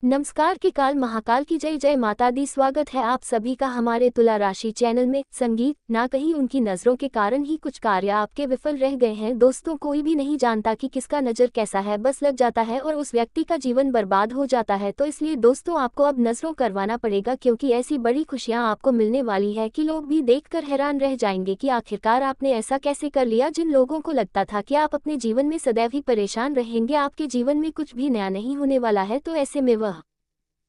नमस्कार के काल महाकाल की जय जय माता दी। स्वागत है आप सभी का हमारे तुला राशि चैनल में। संगीत ना कहीं उनकी नज़रों के कारण ही कुछ कार्य आपके विफल रह गए हैं। दोस्तों, कोई भी नहीं जानता कि किसका नज़र कैसा है, बस लग जाता है और उस व्यक्ति का जीवन बर्बाद हो जाता है। तो इसलिए दोस्तों, आपको अब नज़रों करवाना पड़ेगा, क्योंकि ऐसी बड़ी खुशियाँ आपको मिलने वाली है कि लोग भी देखकर हैरान रह जाएंगे कि आखिरकार आपने ऐसा कैसे कर लिया। जिन लोगों को लगता था कि आप अपने जीवन में सदैव ही परेशान रहेंगे, आपके जीवन में कुछ भी नया नहीं होने वाला है, तो ऐसे में वह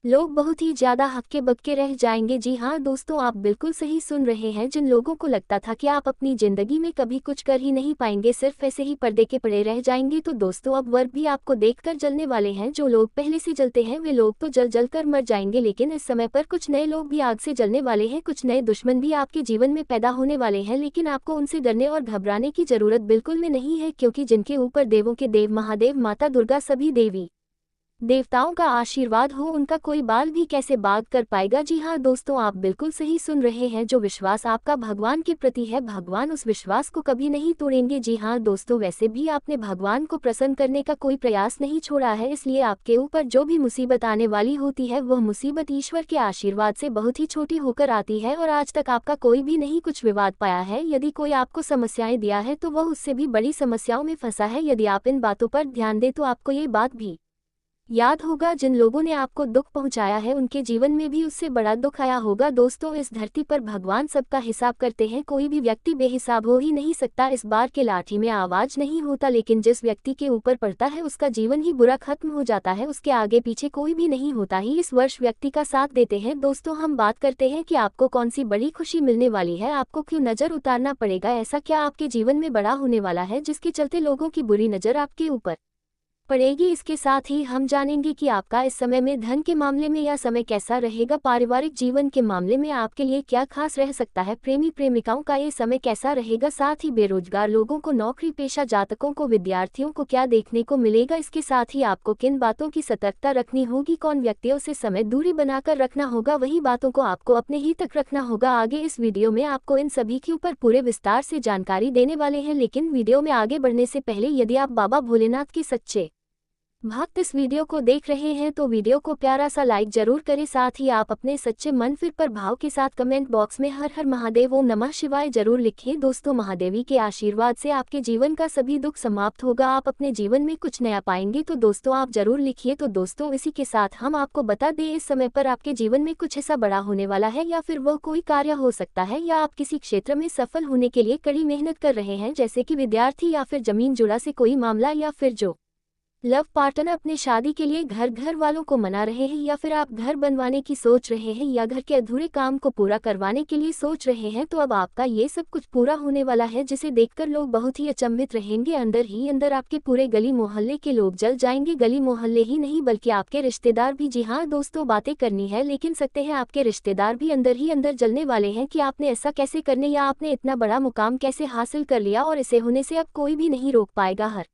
लोग बहुत ही ज्यादा हक्के बक्के रह जाएंगे। जी हाँ दोस्तों, आप बिल्कुल सही सुन रहे हैं। जिन लोगों को लगता था कि आप अपनी जिंदगी में कभी कुछ कर ही नहीं पाएंगे, सिर्फ ऐसे ही पर्दे के पड़े रह जाएंगे, तो दोस्तों अब वर्ग भी आपको देखकर जलने वाले हैं। जो लोग पहले से जलते हैं वे लोग तो जल जल कर मर जाएंगे, लेकिन इस समय पर कुछ नए लोग भी आग से जलने वाले हैं। कुछ नए दुश्मन भी आपके जीवन में पैदा होने वाले हैं, लेकिन आपको उनसे डरने और घबराने की जरूरत बिल्कुल में नहीं है, क्योंकि जिनके ऊपर देवों के देव महादेव, माता दुर्गा, सभी देवी देवताओं का आशीर्वाद हो, उनका कोई बाल भी कैसे बाग कर पाएगा। जी हाँ दोस्तों, आप बिल्कुल सही सुन रहे हैं। जो विश्वास आपका भगवान के प्रति है, भगवान उस विश्वास को कभी नहीं तोड़ेंगे। जी हाँ दोस्तों, वैसे भी आपने भगवान को प्रसन्न करने का कोई प्रयास नहीं छोड़ा है, इसलिए आपके ऊपर जो भी मुसीबत आने वाली होती है, वह मुसीबत ईश्वर के आशीर्वाद से बहुत ही छोटी होकर आती है। और आज तक आपका कोई भी नहीं कुछ विवाद पाया है। यदि कोई आपको समस्याएं दिया है तो वह उससे भी बड़ी समस्याओं में फंसा है। यदि आप इन बातों पर ध्यान दें तो आपको ये बात भी याद होगा, जिन लोगों ने आपको दुख पहुंचाया है उनके जीवन में भी उससे बड़ा दुख आया होगा। दोस्तों, इस धरती पर भगवान सबका हिसाब करते हैं, कोई भी व्यक्ति बेहिसाब हो ही नहीं सकता। इस बार के लाठी में आवाज नहीं होता, लेकिन जिस व्यक्ति के ऊपर पड़ता है उसका जीवन ही बुरा खत्म हो जाता है, उसके आगे पीछे कोई भी नहीं होता ही इस वर्ष व्यक्ति का साथ देते हैं। दोस्तों, हम बात करते हैं कि आपको कौन सी बड़ी खुशी मिलने वाली है, आपको क्यों नजर उतारना पड़ेगा, ऐसा क्या आपके जीवन में बड़ा होने वाला है जिसके चलते लोगों की बुरी नजर आपके ऊपर पड़ेगी। इसके साथ ही हम जानेंगे कि आपका इस समय में धन के मामले में यह समय कैसा रहेगा, पारिवारिक जीवन के मामले में आपके लिए क्या खास रह सकता है, प्रेमी प्रेमिकाओं का ये समय कैसा रहेगा, साथ ही बेरोजगार लोगों को, नौकरी पेशा जातकों को, विद्यार्थियों को क्या देखने को मिलेगा। इसके साथ ही आपको किन बातों की सतर्कता रखनी होगी, कौन व्यक्तियों से समय दूरी बनाकर रखना होगा, वही बातों को आपको अपने ही तक रखना होगा। आगे इस वीडियो में आपको इन सभी के ऊपर पूरे विस्तार से जानकारी देने वाले हैं, लेकिन वीडियो में आगे बढ़ने से पहले यदि आप बाबा भोलेनाथ के सच्चे भक्त इस वीडियो को देख रहे हैं तो वीडियो को प्यारा सा लाइक जरूर करें। साथ ही आप अपने सच्चे मन फिर पर भाव के साथ कमेंट बॉक्स में हर हर महादेव, ओम नमः शिवाय जरूर लिखें। दोस्तों, महादेवी के आशीर्वाद से आपके जीवन का सभी दुख समाप्त होगा, आप अपने जीवन में कुछ नया पाएंगे, तो दोस्तों आप जरूर लिखिए। तो दोस्तों, इसी के साथ हम आपको बता दें, इस समय पर आपके जीवन में कुछ ऐसा बड़ा होने वाला है, या फिर वह कोई कार्य हो सकता है, या आप किसी क्षेत्र में सफल होने के लिए कड़ी मेहनत कर रहे हैं, जैसे कि विद्यार्थी, या फिर जमीन जुड़ा से कोई मामला, या फिर जो लव पार्टनर अपने शादी के लिए घर वालों को मना रहे हैं, या फिर आप घर बनवाने की सोच रहे हैं, या घर के अधूरे काम को पूरा करवाने के लिए सोच रहे हैं, तो अब आपका ये सब कुछ पूरा होने वाला है, जिसे देखकर लोग बहुत ही अचंभित रहेंगे। अंदर ही अंदर आपके पूरे गली मोहल्ले के लोग जल जाएंगे, गली मोहल्ले ही नहीं बल्कि आपके रिश्तेदार भी। जी हाँ दोस्तों, बातें करनी है, लेकिन सकते हैं आपके रिश्तेदार भी अंदर ही अंदर जलने वाले हैं कि आपने ऐसा कैसे करने, या आपने इतना बड़ा मुकाम कैसे हासिल कर लिया, और इसे होने से अब कोई भी नहीं रोक पाएगा। हर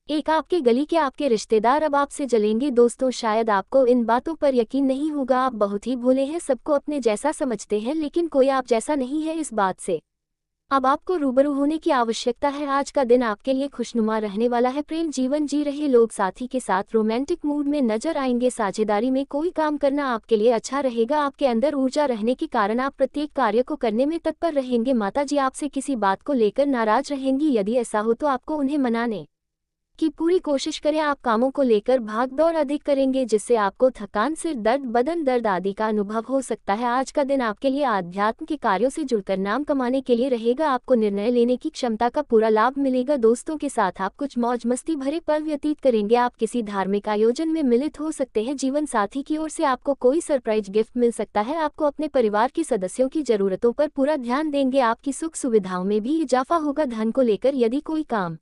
एक आपके गली के आपके रिश्तेदार अब आपसे जलेंगे। दोस्तों, शायद आपको इन बातों पर यकीन नहीं होगा, आप बहुत ही भोले हैं, सबको अपने जैसा समझते हैं, लेकिन कोई आप जैसा नहीं है। इस बात से अब आपको रूबरू होने की आवश्यकता है। आज का दिन आपके लिए खुशनुमा रहने वाला है। प्रेम जीवन जी रहे लोग साथी के साथ रोमांटिक मूड में नजर आएंगे। साझेदारी में कोई काम करना आपके लिए अच्छा रहेगा, आपके अंदर ऊर्जा रहने के कारण आप प्रत्येक कार्य को करने में तत्पर रहेंगे। माताजी आपसे किसी बात को लेकर नाराज रहेंगी, यदि ऐसा हो तो आपको उन्हें मनाने की पूरी कोशिश करें। आप कामों को लेकर भाग दौड़ अधिक करेंगे, जिससे आपको थकान, सिर दर्द, बदन दर्द आदि का अनुभव हो सकता है। आज का दिन आपके लिए आध्यात्म के कार्यों से जुड़कर नाम कमाने के लिए रहेगा, आपको निर्णय लेने की क्षमता का पूरा लाभ मिलेगा। दोस्तों के साथ आप कुछ मौज मस्ती भरे पल व्यतीत करेंगे, आप किसी धार्मिक आयोजन में मिलित हो सकते हैं, जीवन साथी की ओर से आपको कोई सरप्राइज गिफ्ट मिल सकता है। आपको अपने परिवार के सदस्यों की जरूरतों पर पूरा ध्यान देंगे, आपकी सुख सुविधाओं में भी इजाफा होगा। धन को लेकर यदि कोई काम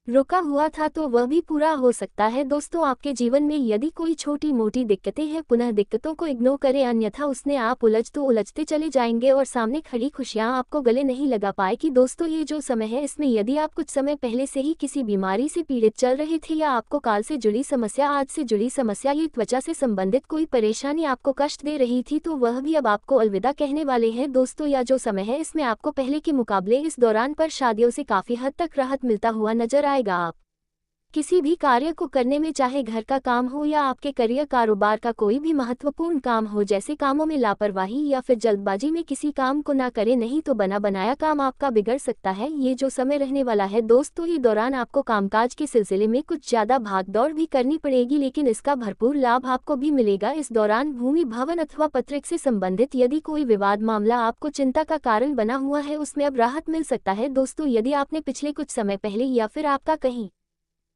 रुका हुआ था तो वह भी पूरा हो सकता है। दोस्तों, आपके जीवन में यदि कोई छोटी मोटी दिक्कतें हैं, पुनः दिक्कतों को इग्नोर करें, अन्यथा उसने आप उलझते चले जाएंगे और सामने खड़ी खुशियां आपको गले नहीं लगा पाएगी। दोस्तों, ये जो समय है, इसमें यदि आप कुछ समय पहले से ही किसी बीमारी से पीड़ित चल रहे थे, या आपको काल से जुड़ी समस्या, आज से जुड़ी समस्या, ये त्वचा से संबंधित कोई परेशानी आपको कष्ट दे रही थी, तो वह भी अब आपको अलविदा कहने वाले हैं। दोस्तों, यह जो समय है, इसमें आपको पहले के मुकाबले इस दौरान पर शादियों से काफी हद तक राहत मिलता हुआ नजर आएगा। आप किसी भी कार्य को करने में, चाहे घर का काम हो या आपके करियर कारोबार का कोई भी महत्वपूर्ण काम हो, जैसे कामों में लापरवाही या फिर जल्दबाजी में किसी काम को ना करें, नहीं तो बना बनाया काम आपका बिगड़ सकता है। ये जो समय रहने वाला है दोस्तों, ये दौरान आपको कामकाज के सिलसिले में कुछ ज्यादा भागदौड़ भी करनी पड़ेगी, लेकिन इसका भरपूर लाभ आपको भी मिलेगा। इस दौरान भूमि, भवन अथवा पत्रिक से संबंधित यदि कोई विवाद मामला आपको चिंता का कारण बना हुआ है, उसमें अब राहत मिल सकता है। दोस्तों, यदि आपने पिछले कुछ समय पहले या फिर आपका कहीं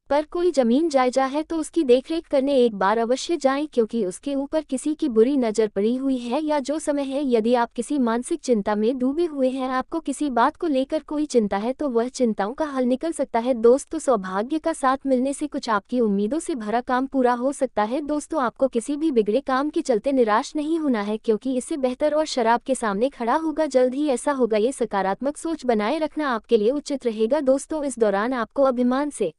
पर कोई जमीन जायजा है तो उसकी देखरेख करने एक बार अवश्य जाएं, क्योंकि उसके ऊपर किसी की बुरी नज़र पड़ी हुई है या जो समय है, यदि आप किसी मानसिक चिंता में डूबे हुए हैं, आपको किसी बात को लेकर कोई चिंता है, तो वह चिंताओं का हल निकल सकता है। दोस्तों, सौभाग्य का साथ मिलने से कुछ आपकी उम्मीदों से भरा काम पूरा हो सकता है। दोस्तों, आपको किसी भी बिगड़े काम के चलते निराश नहीं होना है, क्योंकि इससे बेहतर और शराब के सामने खड़ा होगा, जल्द ही ऐसा होगा। ये सकारात्मक सोच बनाए रखना आपके लिए उचित रहेगा। दोस्तों, इस दौरान आपको अभिमान से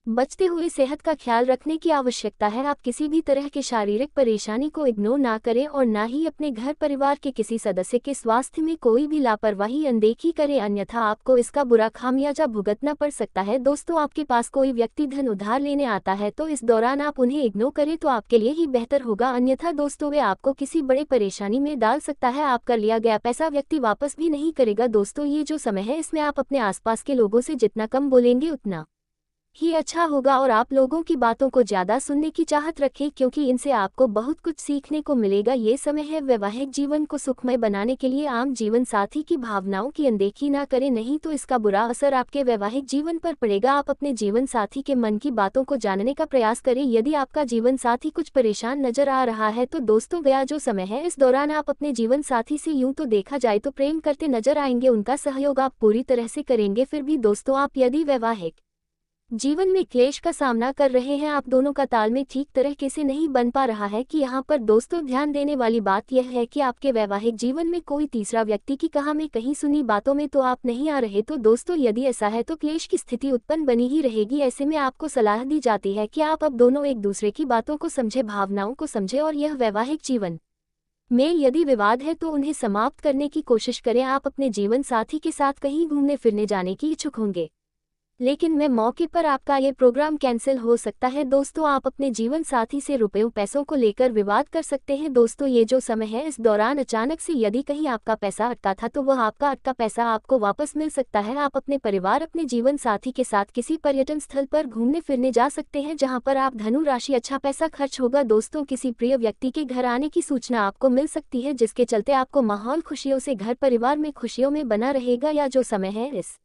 बचते हुए सेहत का ख्याल रखने की आवश्यकता है। आप किसी भी तरह की शारीरिक परेशानी को इग्नोर ना करें और ना ही अपने घर परिवार के किसी सदस्य के स्वास्थ्य में कोई भी लापरवाही अनदेखी करें, अन्यथा आपको इसका बुरा खामियाजा भुगतना पड़ सकता है। दोस्तों, आपके पास कोई व्यक्ति धन उधार लेने आता है तो इस दौरान आप उन्हें इग्नोर करें तो आपके लिए ही बेहतर होगा, अन्यथा दोस्तों वे आपको किसी बड़े परेशानी में डाल सकता है। आपका लिया गया पैसा व्यक्ति वापस भी नहीं करेगा। दोस्तों, ये जो समय है इसमें आप अपने आसपास के लोगों से जितना कम बोलेंगे उतना ही अच्छा होगा और आप लोगों की बातों को ज्यादा सुनने की चाहत रखें, क्योंकि इनसे आपको बहुत कुछ सीखने को मिलेगा। ये समय है वैवाहिक जीवन को सुखमय बनाने के लिए। आम जीवन साथी की भावनाओं की अनदेखी ना करें, नहीं तो इसका बुरा असर आपके वैवाहिक जीवन पर पड़ेगा। आप अपने जीवन साथी के मन की बातों को जानने का प्रयास करें। यदि आपका जीवन साथी कुछ परेशान नजर आ रहा है तो दोस्तों, गया जो समय है इस दौरान आप अपने जीवन साथी से यूं तो देखा जाए तो प्रेम करते नजर आएंगे, उनका सहयोग आप पूरी तरह से करेंगे। फिर भी दोस्तों, आप यदि वैवाहिक जीवन में क्लेश का सामना कर रहे हैं, आप दोनों का तालमेल ठीक तरीके से नहीं बन पा रहा है, कि यहाँ पर दोस्तों ध्यान देने वाली बात यह है कि आपके वैवाहिक जीवन में कोई तीसरा व्यक्ति की कहा में कहीं सुनी बातों में तो आप नहीं आ रहे। तो दोस्तों, यदि ऐसा है तो क्लेश की स्थिति उत्पन्न बनी ही रहेगी। ऐसे में आपको सलाह दी जाती है कि आप अब दोनों एक दूसरे की बातों को समझे, भावनाओं को समझे और यह वैवाहिक जीवन में यदि विवाद है तो उन्हें समाप्त करने की कोशिश करें। आप अपने जीवन साथी के साथ कहीं घूमने फिरने जाने की इच्छुक होंगे, लेकिन मैं मौके पर आपका ये प्रोग्राम कैंसिल हो सकता है। दोस्तों, आप अपने जीवन साथी से रुपयों पैसों को लेकर विवाद कर सकते हैं। दोस्तों, ये जो समय है इस दौरान अचानक से यदि कहीं आपका पैसा अटका था तो वह आपका अटका पैसा आपको वापस मिल सकता है। आप अपने परिवार, अपने जीवन साथी के साथ किसी पर्यटन स्थल पर घूमने फिरने जा सकते हैं, जहां पर आप धनु राशि अच्छा पैसा खर्च होगा। दोस्तों, किसी प्रिय व्यक्ति के घर आने की सूचना आपको मिल सकती है, जिसके चलते आपको माहौल खुशियों से घर परिवार में खुशियों में बना रहेगा। या जो समय है इस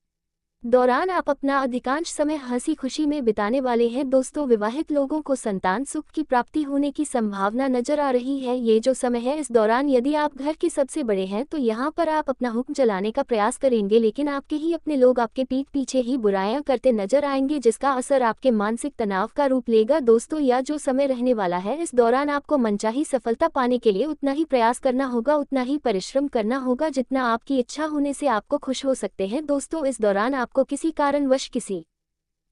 दौरान आप अपना अधिकांश समय हंसी खुशी में बिताने वाले हैं। दोस्तों, विवाहित लोगों को संतान सुख की प्राप्ति होने की संभावना नजर आ रही है। ये जो समय है इस दौरान यदि आप घर के सबसे बड़े हैं तो यहाँ पर आप अपना हुक्म चलाने का प्रयास करेंगे, लेकिन आपके ही अपने लोग आपके पीठ पीछे ही बुराइयां करते नजर आएंगे, जिसका असर आपके मानसिक तनाव का रूप लेगा। दोस्तों, यह जो समय रहने वाला है इस दौरान आपको मनचाही सफलता पाने के लिए उतना ही प्रयास करना होगा, उतना ही परिश्रम करना होगा जितना आपकी इच्छा होने से आपको खुश हो सकते हैं। दोस्तों, इस दौरान आपको किसी कारणवश किसी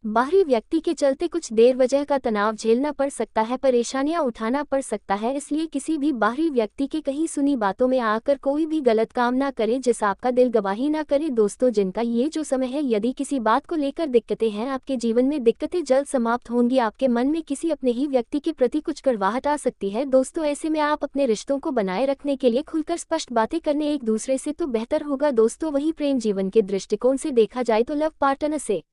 बाहरी व्यक्ति के चलते कुछ देर वजह का तनाव झेलना पड़ सकता है, परेशानियां उठाना पड़ सकता है, इसलिए किसी भी बाहरी व्यक्ति के कहीं सुनी बातों में आकर कोई भी गलत काम ना करें जिससे आपका दिल गवाही ना करे। दोस्तों, जिनका ये जो समय है यदि किसी बात को लेकर दिक्कतें हैं, आपके जीवन में दिक्कतें जल्द समाप्त होंगी। आपके मन में किसी अपने ही व्यक्ति के प्रति कुछ कड़वाहट आ सकती है। दोस्तों, ऐसे में आप अपने रिश्तों को बनाए रखने के लिए खुलकर स्पष्ट बातें करने एक दूसरे से तो बेहतर होगा। दोस्तों, वही प्रेम जीवन के दृष्टिकोण से देखा जाए तो लव पार्टनर से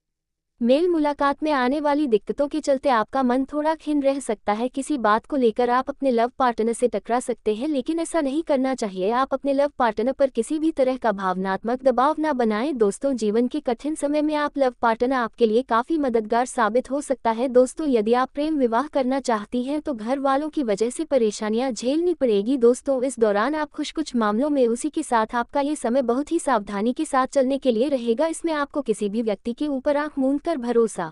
मेल मुलाकात में आने वाली दिक्कतों के चलते आपका मन थोड़ा खिन्न रह सकता है। किसी बात को लेकर आप अपने लव पार्टनर से टकरा सकते हैं, लेकिन ऐसा नहीं करना चाहिए। आप अपने लव पार्टनर पर किसी भी तरह का भावनात्मक दबाव ना बनाएं। दोस्तों, जीवन के कठिन समय में आप लव पार्टनर आपके लिए काफी मददगार साबित हो सकता है। दोस्तों, यदि आप प्रेम विवाह करना चाहती हैं तो घर वालों की वजह से परेशानियां झेलनी पड़ेगी। दोस्तों, इस दौरान आप कुछ मामलों में उसी के साथ आपका ये समय बहुत ही सावधानी के साथ चलने के लिए रहेगा। इसमें आपको किसी भी व्यक्ति के ऊपर आंख मूंद भरोसा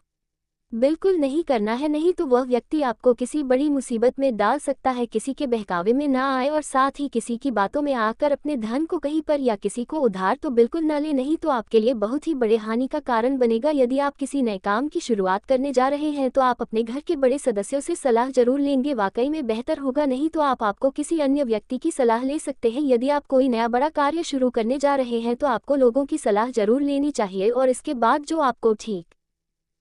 बिल्कुल नहीं करना है, नहीं तो वह व्यक्ति आपको किसी बड़ी मुसीबत में डाल सकता है। किसी के बहकावे में ना आए और साथ ही किसी की बातों में आकर अपने धन को कहीं पर या किसी को उधार तो बिल्कुल न ले, नहीं तो आपके लिए बहुत ही बड़े हानि का कारण बनेगा। यदि आप किसी नए काम की शुरुआत करने जा रहे हैं तो आप अपने घर के बड़े सदस्यों से सलाह जरूर लेंगे, वाकई में बेहतर होगा, नहीं तो आपको किसी अन्य व्यक्ति की सलाह ले सकते हैं। यदि आप कोई नया बड़ा कार्य शुरू करने जा रहे हैं तो आपको लोगों की सलाह जरूर लेनी चाहिए और इसके बाद जो आपको ठीक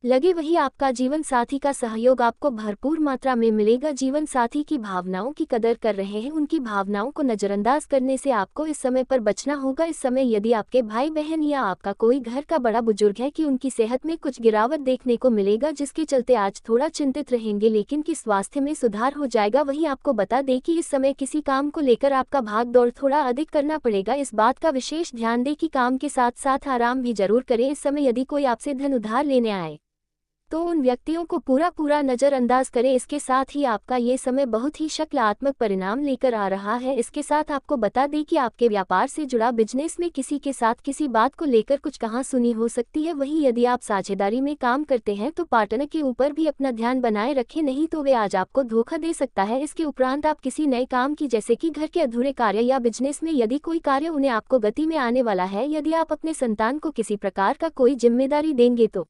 लगे वही आपका जीवन साथी का सहयोग आपको भरपूर मात्रा में मिलेगा। जीवन साथी की भावनाओं की कदर कर रहे हैं, उनकी भावनाओं को नजरअंदाज करने से आपको इस समय पर बचना होगा। इस समय यदि आपके भाई बहन या आपका कोई घर का बड़ा बुजुर्ग है कि उनकी सेहत में कुछ गिरावट देखने को मिलेगा, जिसके चलते आज थोड़ा चिंतित रहेंगे, लेकिन कि स्वास्थ्य में सुधार हो जाएगा। वहीं आपको बता दें कि इस समय किसी काम को लेकर आपका भाग दौड़ थोड़ा अधिक करना पड़ेगा। इस बात का विशेष ध्यान दें कि काम के साथ साथ आराम भी जरूर करें। इस समय यदि कोई आपसे धन उधार लेने आए तो उन व्यक्तियों को पूरा नजरअंदाज करें। इसके साथ ही आपका ये समय बहुत ही सकारात्मक परिणाम लेकर आ रहा है। इसके साथ आपको बता दें कि आपके व्यापार से जुड़ा बिजनेस में किसी के साथ किसी बात को लेकर कुछ कहासुनी हो सकती है। वहीं यदि आप साझेदारी में काम करते हैं तो पार्टनर के ऊपर भी अपना ध्यान बनाए रखें, नहीं तो वे आज आपको धोखा दे सकता है। इसके उपरांत आप किसी नए काम की, जैसे कि घर के अधूरे कार्य या बिजनेस में यदि कोई कार्य उन्हें आपको गति में आने वाला है। यदि आप अपने संतान को किसी प्रकार का कोई जिम्मेदारी देंगे तो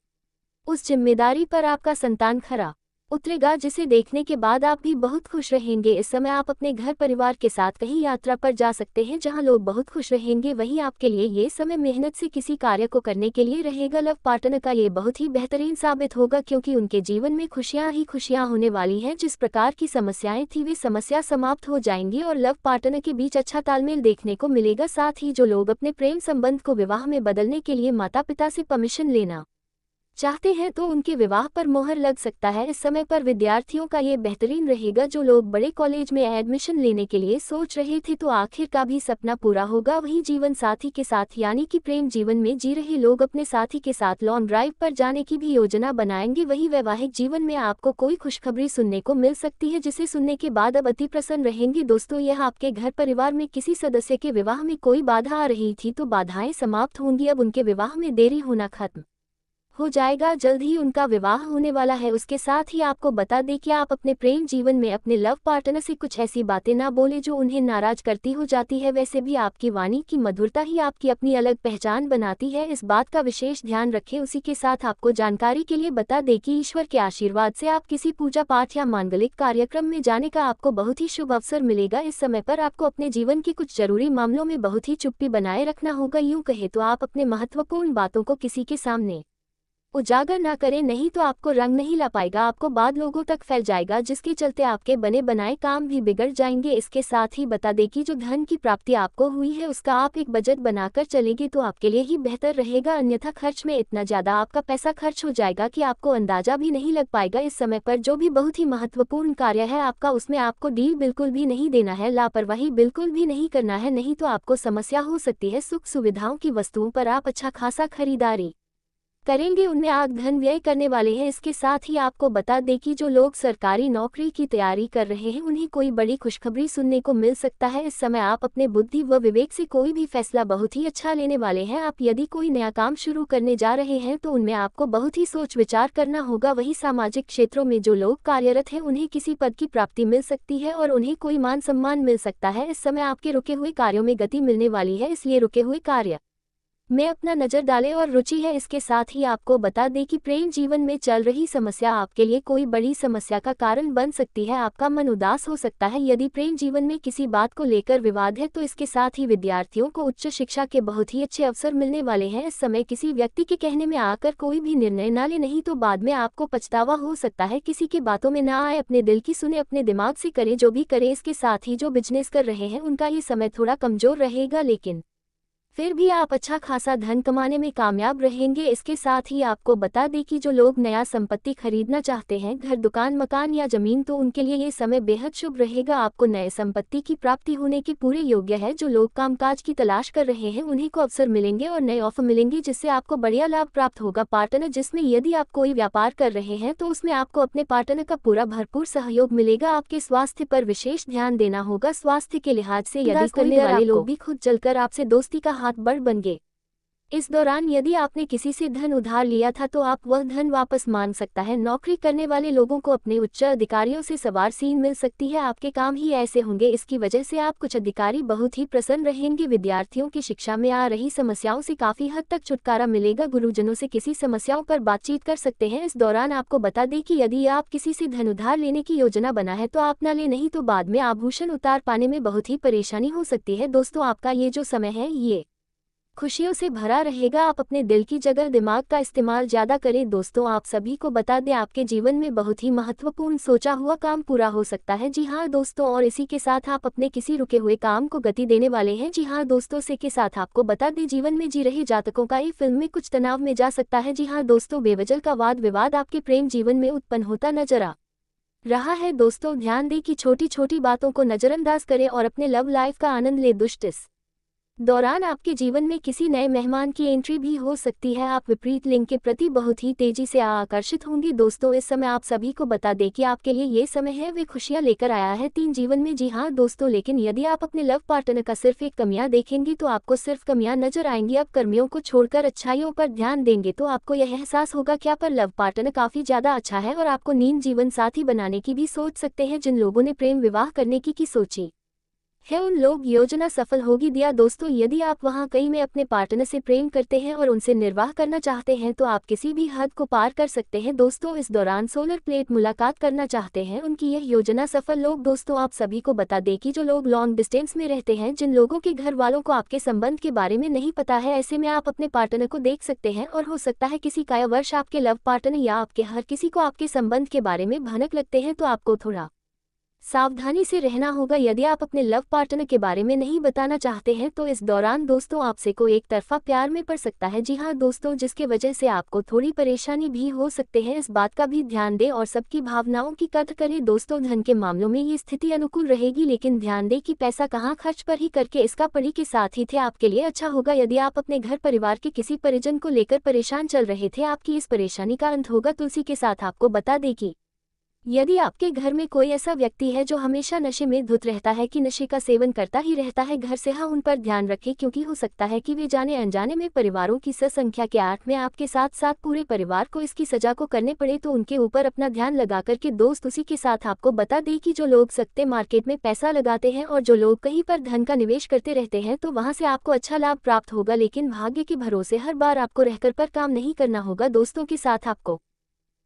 उस जिम्मेदारी पर आपका संतान खरा उतरेगा, जिसे देखने के बाद आप भी बहुत खुश रहेंगे। इस समय आप अपने घर परिवार के साथ कहीं यात्रा पर जा सकते हैं, जहां लोग बहुत खुश रहेंगे। वहीं आपके लिए ये समय मेहनत से किसी कार्य को करने के लिए रहेगा। लव पार्टनर का ये बहुत ही बेहतरीन साबित होगा, क्योंकि उनके जीवन में खुशियां ही खुशियां होने वाली हैं। जिस प्रकार की समस्याएं थी वे समस्या समाप्त हो जाएंगी और लव पार्टनर के बीच अच्छा तालमेल देखने को मिलेगा। साथ ही जो लोग अपने प्रेम संबंध को विवाह में बदलने के लिए माता पिता से परमिशन लेना चाहते हैं तो उनके विवाह पर मोहर लग सकता है। इस समय पर विद्यार्थियों का ये बेहतरीन रहेगा। जो लोग बड़े कॉलेज में एडमिशन लेने के लिए सोच रहे थे तो आखिर का भी सपना पूरा होगा। वहीं जीवन साथी के साथ यानी कि प्रेम जीवन में जी रहे लोग अपने साथी के साथ लॉन्ग ड्राइव पर जाने की भी योजना बनाएंगे। वहीं वैवाहिक जीवन में आपको कोई खुशखबरी सुनने को मिल सकती है, जिसे सुनने के बाद अब अति प्रसन्न रहेंगे। दोस्तों, यह आपके घर परिवार में किसी सदस्य के विवाह में कोई बाधा आ रही थी तो बाधाएं समाप्त होंगी। अब उनके विवाह में देरी होना खत्म हो जाएगा, जल्द ही उनका विवाह होने वाला है। उसके साथ ही आपको बता दें कि आप अपने प्रेम जीवन में अपने लव पार्टनर से कुछ ऐसी बातें ना बोले जो उन्हें नाराज करती हो जाती है। वैसे भी आपकी वाणी की मधुरता ही आपकी अपनी अलग पहचान बनाती है, इस बात का विशेष ध्यान रखें। उसी के साथ आपको जानकारी के लिए बता दें कि ईश्वर के आशीर्वाद से आप किसी पूजा पाठ या मांगलिक कार्यक्रम में जाने का आपको बहुत ही शुभ अवसर मिलेगा। इस समय पर आपको अपने जीवन के कुछ जरूरी मामलों में बहुत ही चुप्पी बनाए रखना होगा। यूं कहे तो आप अपने महत्वपूर्ण बातों को किसी के सामने उजागर ना करें, नहीं तो आपको रंग नहीं ला पाएगा, आपको बाद लोगों तक फैल जाएगा, जिसके चलते आपके बने बनाए काम भी बिगड़ जाएंगे। इसके साथ ही बता दें कि जो धन की प्राप्ति आपको हुई है उसका आप एक बजट बनाकर चलेंगे तो आपके लिए ही बेहतर रहेगा। अन्यथा खर्च में इतना ज्यादा आपका पैसा खर्च हो जाएगा कि आपको अंदाजा भी नहीं लग पाएगा। इस समय पर जो भी बहुत ही महत्वपूर्ण कार्य है आपका, उसमें आपको डील बिल्कुल भी नहीं देना है, लापरवाही बिल्कुल भी नहीं करना है, नहीं तो आपको समस्या हो सकती है। सुख सुविधाओं की वस्तुओं पर आप अच्छा खासा खरीदारी करेंगे, उनमें आप धन व्यय करने वाले हैं। इसके साथ ही आपको बता दें कि जो लोग सरकारी नौकरी की तैयारी कर रहे हैं उन्हें कोई बड़ी खुशखबरी सुनने को मिल सकता है। इस समय आप अपने बुद्धि व विवेक से कोई भी फैसला बहुत ही अच्छा लेने वाले हैं। आप यदि कोई नया काम शुरू करने जा रहे हैं तो उनमें आपको बहुत ही सोच विचार करना होगा। वही सामाजिक क्षेत्रों में जो लोग कार्यरत हैं उन्हें किसी पद की प्राप्ति मिल सकती है और उन्हें कोई मान सम्मान मिल सकता है। इस समय आपके रुके हुए कार्यों में गति मिलने वाली है, इसलिए रुके हुए कार्य में अपना नजर डालें और रुचि है। इसके साथ ही आपको बता दें कि प्रेम जीवन में चल रही समस्या आपके लिए कोई बड़ी समस्या का कारण बन सकती है, आपका मन उदास हो सकता है। यदि प्रेम जीवन में किसी बात को लेकर विवाद है तो इसके साथ ही विद्यार्थियों को उच्च शिक्षा के बहुत ही अच्छे अवसर मिलने वाले हैं। इस समय किसी व्यक्ति के कहने में आकर कोई भी निर्णय ना ले, नहीं तो बाद में आपको पछतावा हो सकता है। किसी की बातों में ना आए, अपने दिल की सुने, अपने दिमाग से करें जो भी करें। इसके साथ ही जो बिजनेस कर रहे हैं उनका ये समय थोड़ा कमजोर रहेगा, लेकिन फिर भी आप अच्छा खासा धन कमाने में कामयाब रहेंगे। इसके साथ ही आपको बता दें कि जो लोग नया संपत्ति खरीदना चाहते हैं, घर, दुकान, मकान या जमीन, तो उनके लिए ये समय बेहद शुभ रहेगा। आपको नए संपत्ति की प्राप्ति होने के पूरे योग्य है। जो लोग कामकाज की तलाश कर रहे हैं उन्हीं को अवसर मिलेंगे और नए ऑफर मिलेंगे, जिससे आपको बढ़िया लाभ प्राप्त होगा। पार्टनर जिसमें यदि आप कोई व्यापार कर रहे हैं तो उसमें आपको अपने पार्टनर का पूरा भरपूर सहयोग मिलेगा। आपके स्वास्थ्य पर विशेष ध्यान देना होगा। स्वास्थ्य के लिहाज से यदि करने वाले लोग भी खुद जलकर आपसे दोस्ती का हाथ बढ़ बन गए। इस दौरान यदि आपने किसी से धन उधार लिया था तो आप वह धन वापस मांग सकता है। नौकरी करने वाले लोगों को अपने उच्च अधिकारियों से सवार सीन मिल सकती है, आपके काम ही ऐसे होंगे, इसकी वजह से आप कुछ अधिकारी बहुत ही प्रसन्न रहेंगे। विद्यार्थियों की शिक्षा में आ रही समस्याओं से काफी हद तक छुटकारा मिलेगा। गुरुजनों से किसी समस्याओं पर बातचीत कर सकते हैं। इस दौरान आपको बता दें कि यदि आप किसी से धन उधार लेने की योजना बना है तो आप ना ले, नहीं तो बाद में आभूषण उतार पाने में बहुत ही परेशानी हो सकती है। दोस्तों, आपका ये जो समय है ये खुशियों से भरा रहेगा। आप अपने दिल की जगह दिमाग का इस्तेमाल ज़्यादा करें। दोस्तों, आप सभी को बता दें, आपके जीवन में बहुत ही महत्वपूर्ण सोचा हुआ काम पूरा हो सकता है। जी हाँ दोस्तों, और इसी के साथ आप अपने किसी रुके हुए काम को गति देने वाले हैं। जी हाँ दोस्तों, इसी के साथ आपको बता दें, जीवन में जी रहे जातकों का ये फिल्म में कुछ तनाव में जा सकता है। जी हाँ दोस्तों, बेवजह का वाद विवाद आपके प्रेम जीवन में उत्पन्न होता नजर आ रहा है। दोस्तों, ध्यान दें कि छोटी छोटी बातों को नज़रअंदाज करें और अपने लव लाइफ का आनंद ले। दुष्ट इस दौरान आपके जीवन में किसी नए मेहमान की एंट्री भी हो सकती है। आप विपरीत लिंग के प्रति बहुत ही तेजी से आकर्षित होंगे। दोस्तों, इस समय आप सभी को बता दें कि आपके लिए ये समय है वे खुशियां लेकर आया है 3 जीवन में। जी हाँ दोस्तों, लेकिन यदि आप अपने लव पार्टनर का सिर्फ एक कमियां देखेंगे तो आपको सिर्फ कमियां नजर आएंगी। अब कर्मियों को छोड़कर अच्छाइयों पर ध्यान देंगे तो आपको यह एहसास होगा कि आप पर लव पार्टनर काफी ज्यादा अच्छा है और आपको नींद जीवन साथी बनाने की भी सोच सकते हैं। जिन लोगों ने प्रेम विवाह करने की सोची है उन लोग योजना सफल होगी। दिया दोस्तों, यदि आप वहां कहीं में अपने पार्टनर से प्रेम करते हैं और उनसे निर्वाह करना चाहते हैं तो आप किसी भी हद को पार कर सकते हैं। दोस्तों, इस दौरान सोलर प्लेट मुलाकात करना चाहते हैं, उनकी यह योजना सफल लोग। दोस्तों, आप सभी को बता दें कि जो लोग लॉन्ग डिस्टेंस में रहते हैं, जिन लोगों के घर वालों को आपके संबंध के बारे में नहीं पता है, ऐसे में आप अपने पार्टनर को देख सकते हैं और हो सकता है किसी कायावर्ष आपके लव पार्टनर या आपके हर किसी को आपके संबंध के बारे में भनक लगते हैं तो आपको थोड़ा सावधानी से रहना होगा। यदि आप अपने लव पार्टनर के बारे में नहीं बताना चाहते हैं तो इस दौरान दोस्तों आपसे को एक तरफा प्यार में पड़ सकता है। जी हाँ दोस्तों, जिसके वजह से आपको थोड़ी परेशानी भी हो सकते हैं। इस बात का भी ध्यान दें और सबकी भावनाओं की कद्र करें। दोस्तों, धन के मामलों में ये स्थिति अनुकूल रहेगी, लेकिन ध्यान दें कि पैसा कहाँ खर्च पर ही करके इसका पड़ी के साथ ही थे आपके लिए अच्छा होगा। यदि आप अपने घर परिवार के किसी परिजन को लेकर परेशान चल रहे थे, आपकी इस परेशानी का अंत होगा। तुलसी के साथ आपको बता दें कि यदि आपके घर में कोई ऐसा व्यक्ति है जो हमेशा नशे में धुत रहता है कि नशे का सेवन करता ही रहता है घर से, हाँ उन पर ध्यान रखें, क्योंकि हो सकता है कि वे जाने अनजाने में परिवारों की संख्या के 8 में आपके साथ साथ पूरे परिवार को इसकी सजा को करने पड़े, तो उनके ऊपर अपना ध्यान लगा करके दोस्त उसी के साथ आपको बता दें कि जो लोग सट्टे मार्केट में पैसा लगाते हैं और जो लोग कहीं पर धन का निवेश करते रहते हैं तो वहां से आपको अच्छा लाभ प्राप्त होगा, लेकिन भाग्य के भरोसे हर बार आपको रहकर पर काम नहीं करना होगा। दोस्तों के साथ आपको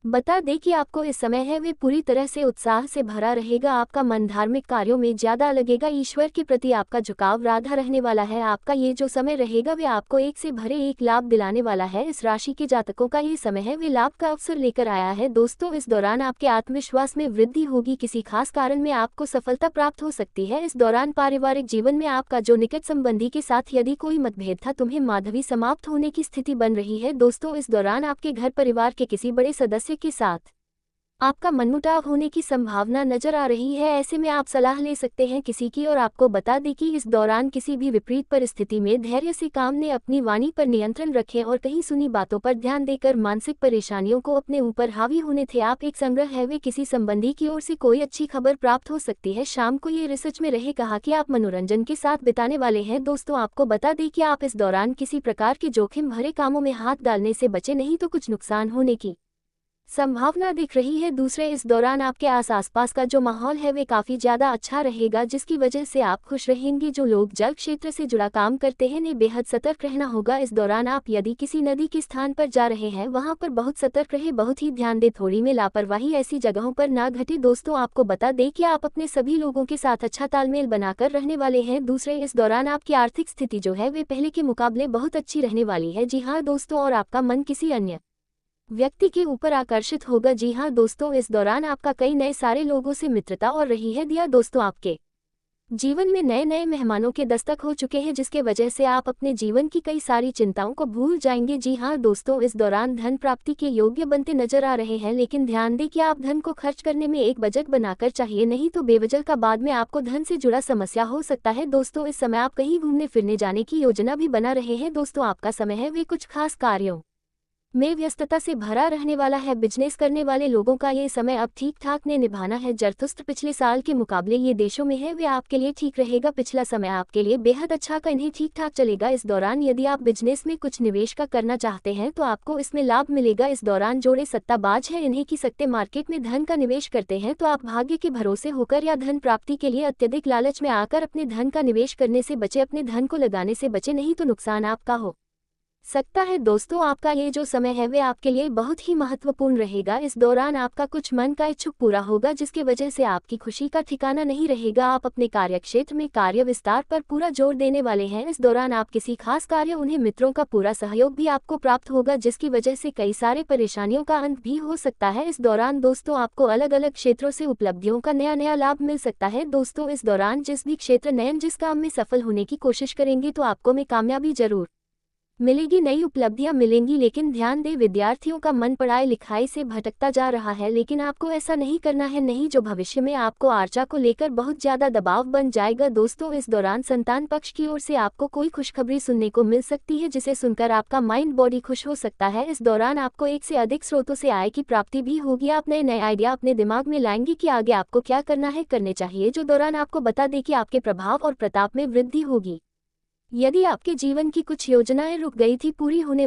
बता दें कि आपको इस समय है वे पूरी तरह से उत्साह से भरा रहेगा। आपका मन धार्मिक कार्यों में ज्यादा लगेगा। ईश्वर के प्रति आपका झुकाव राधा रहने वाला है। आपका ये जो समय रहेगा वे आपको एक से भरे एक लाभ दिलाने वाला है। इस राशि के जातकों का ये समय है वे लाभ का अवसर लेकर आया है। दोस्तों, इस दौरान आपके आत्मविश्वास में वृद्धि होगी। किसी खास कारण में आपको सफलता प्राप्त हो सकती है। इस दौरान पारिवारिक जीवन में आपका जो निकट संबंधी के साथ यदि कोई मतभेद था, तुम्हें माधवी समाप्त होने की स्थिति बन रही है। दोस्तों, इस दौरान आपके घर परिवार के किसी बड़े सदस्य के साथ आपका मनमुटाव होने की संभावना नजर आ रही है। ऐसे में आप सलाह ले सकते हैं किसी की। और आपको बता दें कि इस दौरान किसी भी विपरीत परिस्थिति में धैर्य से काम ने अपनी वाणी पर नियंत्रण रखें और कहीं सुनी बातों पर ध्यान देकर मानसिक परेशानियों को अपने ऊपर हावी होने थे। आप एक संग्रह है वे किसी संबंधी की ओर से कोई अच्छी खबर प्राप्त हो सकती है। शाम को ये रिसर्च में रहे कहा कि आप मनोरंजन के साथ बिताने वाले हैं। दोस्तों, आपको बता दें कि आप इस दौरान किसी प्रकार के जोखिम भरे कामों में हाथ डालने से बचे, नहीं तो कुछ नुकसान होने की संभावना दिख रही है। दूसरे, इस दौरान आपके आसपास का जो माहौल है वे काफी ज्यादा अच्छा रहेगा, जिसकी वजह से आप खुश रहेंगे। जो लोग जल क्षेत्र से जुड़ा काम करते हैं ने बेहद सतर्क रहना होगा। इस दौरान आप यदि किसी नदी के स्थान पर जा रहे हैं वहां पर बहुत सतर्क रहे, बहुत ही ध्यान दे, थोड़ी में लापरवाही ऐसी जगहों पर ना घटे। दोस्तों, आपको बता दें कि आप अपने सभी लोगों के साथ अच्छा तालमेल बनाकर रहने वाले हैं। दूसरे, इस दौरान आपकी आर्थिक स्थिति जो है वे पहले के मुकाबले बहुत अच्छी रहने वाली है। जी हाँ दोस्तों, और आपका मन किसी अन्य व्यक्ति के ऊपर आकर्षित होगा। जी हाँ दोस्तों, इस दौरान आपका कई नए सारे लोगों से मित्रता और रही है। दिया दोस्तों, आपके जीवन में नए नए मेहमानों के दस्तक हो चुके हैं, जिसके वजह से आप अपने जीवन की कई सारी चिंताओं को भूल जाएंगे। जी हाँ दोस्तों, इस दौरान धन प्राप्ति के योग्य बनते नजर आ रहे हैं, लेकिन ध्यान दें कि आप धन को खर्च करने में एक बजट बनाकर चाहिए, नहीं तो बेवजह का बाद में आपको धन से जुड़ा समस्या हो सकता है। दोस्तों, इस समय आप कहीं घूमने फिरने जाने की योजना भी बना रहे हैं। दोस्तों, आपका समय है वे कुछ खास कार्यों में व्यस्तता से भरा रहने वाला है। बिजनेस करने वाले लोगों का ये समय अब ठीक ठाक ने निभाना है। जरथुस्त्र पिछले साल के मुकाबले ये देशों में है वे आपके लिए ठीक रहेगा। पिछला समय आपके लिए बेहद अच्छा का इन्हें ठीक ठाक चलेगा। इस दौरान यदि आप बिजनेस में कुछ निवेश का करना चाहते हैं तो आपको इसमें लाभ मिलेगा। इस दौरान जोड़े सट्टाबाज है, इन्हें की सट्टे मार्केट में धन का निवेश करते हैं तो आप भाग्य के भरोसे होकर या धन प्राप्ति के लिए अत्यधिक लालच में आकर अपने धन का निवेश करने से बचे, अपने धन को लगाने से बचे, नहीं तो नुकसान आपका हो सकता है दोस्तों आपका ये जो समय है वे आपके लिए बहुत ही महत्वपूर्ण रहेगा। इस दौरान आपका कुछ मन का इच्छुक पूरा होगा जिसकी वजह से आपकी खुशी का ठिकाना नहीं रहेगा। आप अपने कार्यक्षेत्र में कार्य विस्तार पर पूरा जोर देने वाले हैं। इस दौरान आप किसी खास कार्य उन्हें मित्रों का पूरा सहयोग भी आपको प्राप्त होगा जिसकी वजह से कई सारे परेशानियों का अंत भी हो सकता है। इस दौरान दोस्तों आपको अलग अलग क्षेत्रों से उपलब्धियों का नया नया लाभ मिल सकता है। दोस्तों इस दौरान जिस भी क्षेत्र नए जिस काम में सफल होने की कोशिश करेंगे तो आपको में कामयाबी जरूर मिलेगी, नई उपलब्धियां मिलेंगी। लेकिन ध्यान दें विद्यार्थियों का मन पढ़ाई लिखाई से भटकता जा रहा है, लेकिन आपको ऐसा नहीं करना है, नहीं जो भविष्य में आपको आर्चा को लेकर बहुत ज्यादा दबाव बन जाएगा। दोस्तों इस दौरान संतान पक्ष की ओर से आपको कोई खुशखबरी सुनने को मिल सकती है जिसे सुनकर आपका माइंड बॉडी खुश हो सकता है। इस दौरान आपको एक से अधिक स्रोतों से आय की प्राप्ति भी होगी। आप नए नए आइडिया अपने दिमाग में लाएंगे कि आगे आपको क्या करना है, करने चाहिए, जो दौरान आपको बता दे कि आपके प्रभाव और प्रताप में वृद्धि होगी। यदि आपके जीवन की कुछ योजनाएं रुक गई थी पूरी होने